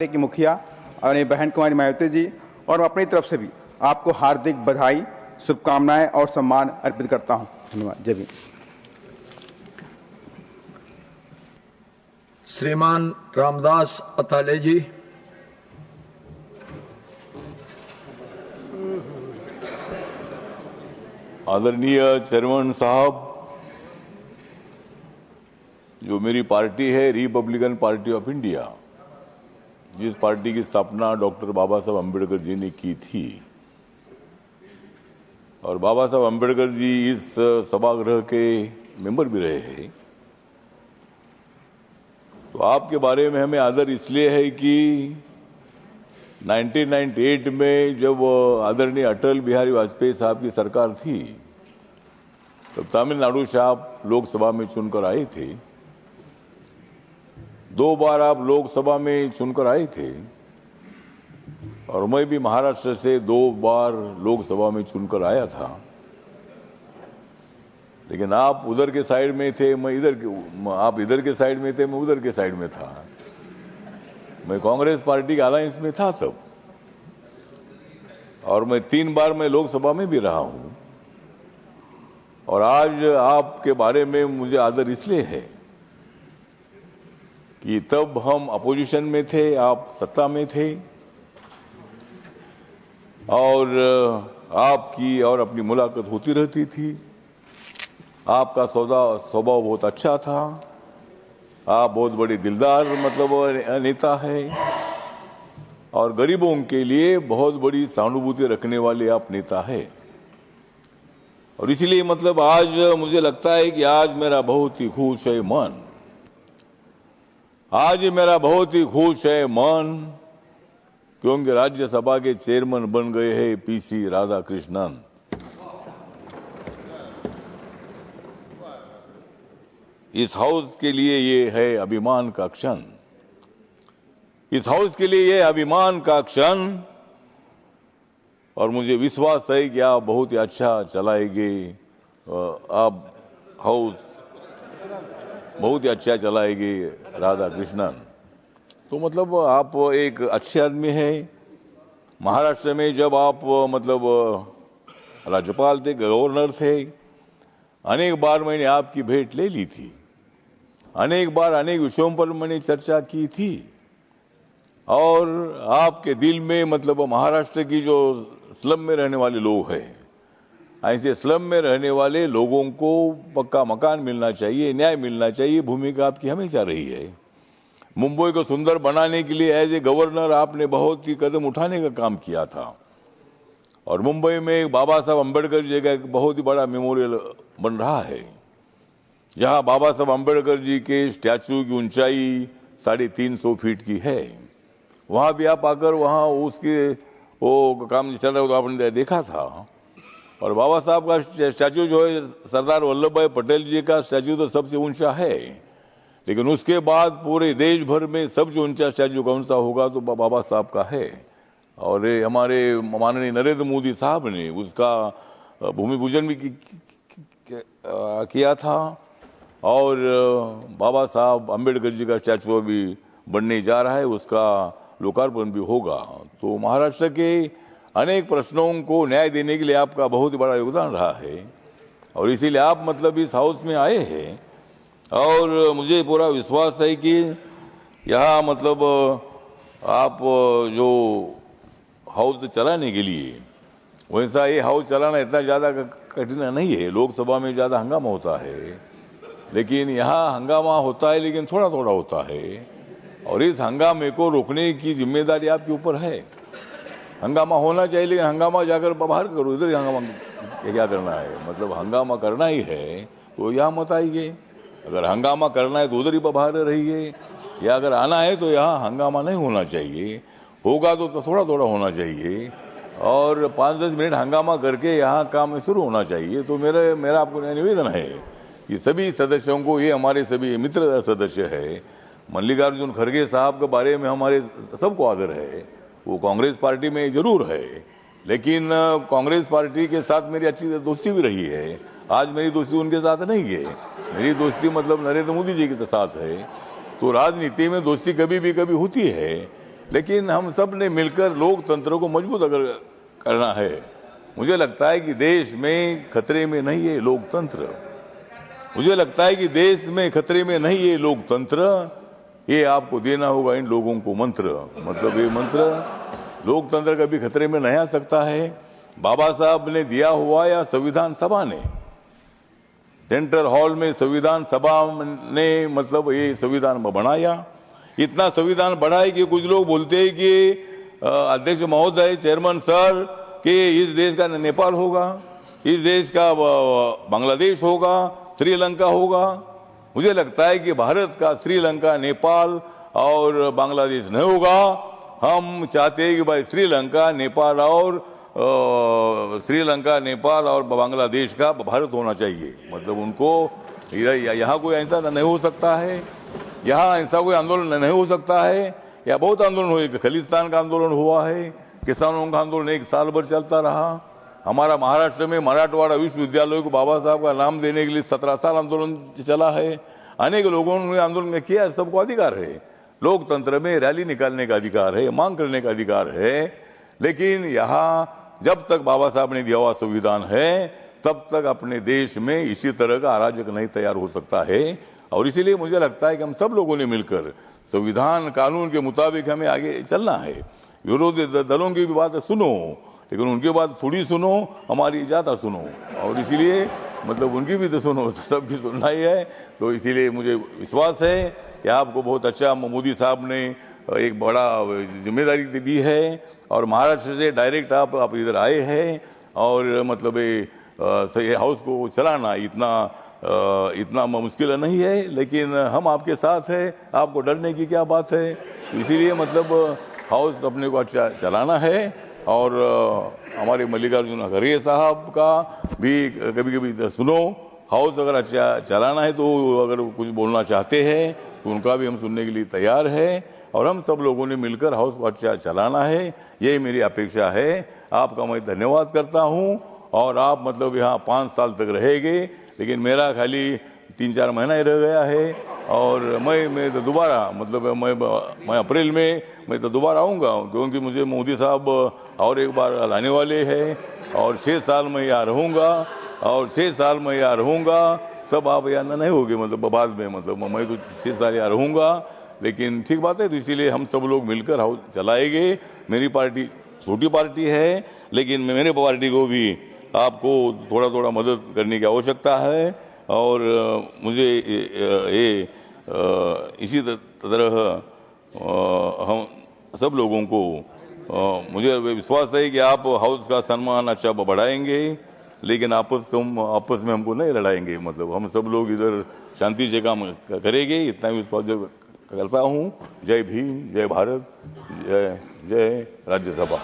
की मुखिया और बहन कुमारी मायावती जी और मैं अपनी तरफ से भी आपको हार्दिक बधाई, शुभकामनाएं और सम्मान अर्पित करता हूं। धन्यवाद। जय भीम। श्रीमान रामदास अताले जी। आदरणीय चेयरमैन साहब, जो मेरी पार्टी है रिपब्लिकन पार्टी ऑफ इंडिया, जिस पार्टी की स्थापना डॉक्टर बाबा साहब अम्बेडकर जी ने की थी और बाबा साहब अम्बेडकर जी इस सभागृह के मेंबर भी रहे हैं, तो आपके बारे में हमें आदर इसलिए है कि 1998 में जब आदरणीय अटल बिहारी वाजपेयी साहब की सरकार थी, तब तमिलनाडु से आप लोकसभा में चुनकर आए थे। 2 बार आप लोकसभा में चुनकर आए थे और मैं भी महाराष्ट्र से 2 बार लोकसभा में चुनकर आया था, लेकिन आप उधर के साइड में थे, आप इधर के साइड में थे, मैं उधर के साइड में था। मैं कांग्रेस पार्टी के अलायंस में था तब, और मैं 3 बार मैं लोकसभा में भी रहा हूं। और आज आपके बारे में मुझे आदर इसलिए है कि तब हम अपोजिशन में थे, आप सत्ता में थे, और आपकी और अपनी मुलाकात होती रहती थी। आपका स्वभाव बहुत अच्छा था, आप बहुत बड़े दिलदार नेता है और गरीबों के लिए बहुत बड़ी सहानुभूति रखने वाले आप नेता है। और इसलिए आज मुझे लगता है कि आज मेरा बहुत ही खुश है मन, आज मेरा बहुत ही खुश है मन, क्योंकि राज्यसभा के चेयरमैन बन गए हैं पीसी राधाकृष्णन। इस हाउस के लिए ये है अभिमान का क्षण, इस हाउस के लिए ये अभिमान का क्षण, और मुझे विश्वास है कि आप बहुत ही अच्छा चलाएंगे। आप हाउस बहुत ही अच्छा चलाएंगे राधाकृष्णन। तो आप एक अच्छे आदमी हैं। महाराष्ट्र में जब आप राज्यपाल थे, गवर्नर थे, अनेक बार मैंने आपकी भेंट ले ली थी, अनेक बार अनेक विषयों पर मैंने चर्चा की थी। और आपके दिल में महाराष्ट्र की जो स्लम में रहने वाले लोग हैं, ऐसे स्लम में रहने वाले लोगों को पक्का मकान मिलना चाहिए, न्याय मिलना चाहिए, भूमिका आपकी हमेशा रही है। मुंबई को सुंदर बनाने के लिए एज ए गवर्नर आपने बहुत ही कदम उठाने का काम किया था, और मुंबई में बाबा साहब अम्बेडकर जी का एक बहुत ही बड़ा मेमोरियल बन रहा है, जहां बाबा साहब अम्बेडकर जी के स्टैचू की ऊंचाई 350 फीट की है। वहां भी आप आकर वहां उसके वो काम चल रहा है तो आपने देखा था। और बाबा साहब का स्टैचू जो है, सरदार वल्लभ भाई पटेल जी का स्टैचू तो सबसे ऊंचा है, लेकिन उसके बाद पूरे देश भर में सबसे ऊंचा स्टैचू कौन सा होगा तो बाबा साहब का है। और हमारे माननीय नरेंद्र मोदी साहब ने उसका भूमि पूजन भी किया था, और बाबा साहब अम्बेडकर जी का स्टैचू अभी बनने जा रहा है, उसका लोकार्पण भी होगा। तो महाराष्ट्र के अनेक प्रश्नों को न्याय देने के लिए आपका बहुत ही बड़ा योगदान रहा है, और इसीलिए आप इस हाउस में आए हैं। और मुझे पूरा विश्वास है कि यहाँ आप जो हाउस चलाने के लिए, वैसा ये हाउस चलाना इतना ज्यादा कठिन नहीं है। लोकसभा में ज्यादा हंगामा होता है, लेकिन यहाँ हंगामा होता है लेकिन थोड़ा थोड़ा होता है, और इस हंगामे को रोकने की जिम्मेदारी आपके ऊपर है। हंगामा होना चाहिए, लेकिन हंगामा जाकर बाहर करो, इधर हंगामा क्या करना है? हंगामा करना ही है तो यहाँ मत आइए। अगर हंगामा करना है तो उधर ही बाहर रहिए, या अगर आना है तो यहाँ हंगामा नहीं होना चाहिए। होगा तो थोड़ा थोड़ा होना चाहिए, और 5-10 मिनट हंगामा करके यहाँ काम शुरू होना चाहिए। तो मेरा आपको निवेदन है कि सभी सदस्यों को, ये हमारे सभी मित्र सदस्य है, मल्लिकार्जुन खड़गे साहब के बारे में हमारे सबको आदर है। वो कांग्रेस पार्टी में जरूर है, लेकिन कांग्रेस पार्टी के साथ मेरी अच्छी दोस्ती भी रही है। आज मेरी दोस्ती उनके साथ नहीं है, मेरी दोस्ती नरेंद्र मोदी जी के साथ है। तो राजनीति में दोस्ती कभी होती है, लेकिन हम सब ने मिलकर लोकतंत्र को मजबूत अगर करना है। मुझे लगता है कि देश में खतरे में नहीं है लोकतंत्र, मुझे लगता है कि देश में खतरे में नहीं है लोकतंत्र। ये आपको देना होगा इन लोगों को मंत्र, मतलब ये मंत्र लोकतंत्र कभी खतरे में नहीं आ सकता है। बाबा साहब ने दिया हुआ या संविधान सभा ने, सेंट्रल हॉल में संविधान सभा ने मतलब ये संविधान बनाया, इतना संविधान बढ़ा है कि कुछ लोग बोलते हैं कि अध्यक्ष महोदय, चेयरमैन सर, कि इस देश का नेपाल होगा, इस देश का बांग्लादेश होगा, श्रीलंका होगा। मुझे लगता है कि भारत का श्रीलंका, नेपाल और बांग्लादेश नहीं होगा। हम चाहते हैं कि भाई श्रीलंका, नेपाल और बांग्लादेश का भारत होना चाहिए। मतलब उनको यहाँ कोई ऐसा नहीं हो सकता है, यहाँ ऐसा कोई आंदोलन नहीं हो सकता है। या बहुत आंदोलन हुए, खलिस्तान का आंदोलन हुआ है, किसानों का आंदोलन 1 साल भर चलता रहा। हमारा महाराष्ट्र में मराठवाड़ा विश्वविद्यालय को बाबा साहब का नाम देने के लिए 17 साल आंदोलन चला है। अनेक लोगों ने आंदोलन किया, सबको अधिकार है, लोकतंत्र में रैली निकालने का अधिकार है, मांग करने का अधिकार है। लेकिन यहाँ जब तक बाबा साहब ने दिया हुआ संविधान है, तब तक अपने देश में इसी तरह का अराजक नहीं तैयार हो सकता है। और इसीलिए मुझे लगता है कि हम सब लोगों ने मिलकर संविधान कानून के मुताबिक हमें आगे चलना है। विरोधी दलों की भी बात सुनो, लेकिन उनकी बात थोड़ी सुनो, हमारी ज्यादा सुनो। और इसीलिए मतलब उनकी भी तो सुनो, सबकी सुनना ही है। तो इसीलिए मुझे विश्वास है कि आपको बहुत अच्छा मोदी साहब ने एक बड़ा जिम्मेदारी दी है और महाराष्ट्र से डायरेक्ट आप इधर आए हैं। और मतलब ये हाउस को चलाना इतना मुश्किल नहीं है, लेकिन हम आपके साथ हैं, आपको डरने की क्या बात है। इसीलिए मतलब हाउस अपने को अच्छा चलाना है। और हमारे मल्लिकार्जुन खड़गे साहब का भी कभी कभी सुनो, हाउस अगर अच्छा चलाना है तो अगर कुछ बोलना चाहते हैं तो उनका भी हम सुनने के लिए तैयार है। और हम सब लोगों ने मिलकर हाउस को अच्छा चलाना है, यही मेरी अपेक्षा है। आपका मैं धन्यवाद करता हूं। और आप मतलब यहाँ 5 साल तक रहेंगे, लेकिन मेरा खाली 3-4 महीना ही रह गया है। और मैं तो दोबारा मतलब मैं अप्रैल में मैं तो दोबारा आऊँगा, क्योंकि मुझे मोदी साहब और एक बार लाने वाले हैं। और 6 साल में यहाँ रहूँगा, और 6 साल में यहाँ रहूँगा, तब आप यहाँ नहीं होगे मतलब बाद में, मतलब मैं तो 6 साल यहाँ रहूँगा। लेकिन ठीक बात है, तो इसीलिए हम सब लोग मिलकर हाउस चलाएंगे। मेरी पार्टी छोटी पार्टी है, लेकिन मेरे पार्टी को भी आपको थोड़ा थोड़ा मदद करने की आवश्यकता है। और मुझे इसी तरह हम सब लोगों को मुझे विश्वास है कि आप हाउस का सम्मान अच्छा बढ़ाएंगे, लेकिन आपस में हमको नहीं लड़ाएंगे। मतलब हम सब लोग इधर शांति से काम करेंगे, इतना विश्वास करता हूँ। जय भीम, जय भारत, जय राज्यसभा।